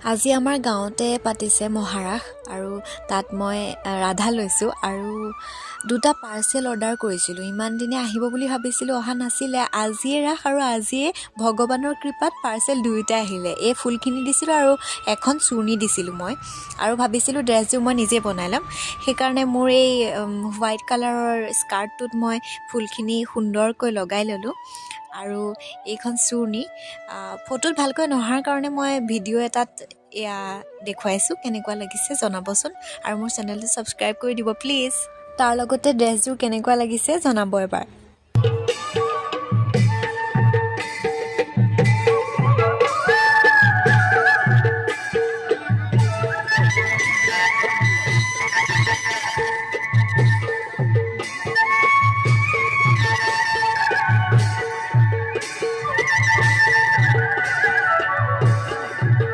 আজি আমাৰ গাঁৱতে পাতিছে মহাৰাস আৰু তাত মই ৰাধা লৈছোঁ আৰু দুটা পাৰ্চেল অৰ্ডাৰ কৰিছিলোঁ। ইমান দিনে আহিব বুলি ভাবিছিলোঁ, অহা নাছিলে। আজিয়ে ৰাস আৰু আজিয়ে ভগৱানৰ কৃপাত পাৰ্চেল দুয়োটা আহিলে। এই ফুলখিনি দিছিলোঁ আৰু এখন চুৰ্ণি দিছিলোঁ মই, আৰু ভাবিছিলোঁ ড্ৰেছযোৰ মই নিজে বনাই ল'ম। সেইকাৰণে মোৰ এই হোৱাইট কালাৰৰ স্কাৰ্টটোত মই ফুলখিনি সুন্দৰকৈ লগাই ল'লোঁ। আৰু এইখন চুৰ্ণি ফটোত ভালকৈ নহাৰ কাৰণে মই ভিডিঅ' এটাত এয়া দেখুৱাইছোঁ। কেনেকুৱা লাগিছে জনাবচোন, আৰু মোৰ চেনেলটো ছাবস্ক্ৰাইব কৰি দিব প্লিজ। তাৰ লগতে ড্ৰেছযোৰ কেনেকুৱা লাগিছে জনাব এবাৰ।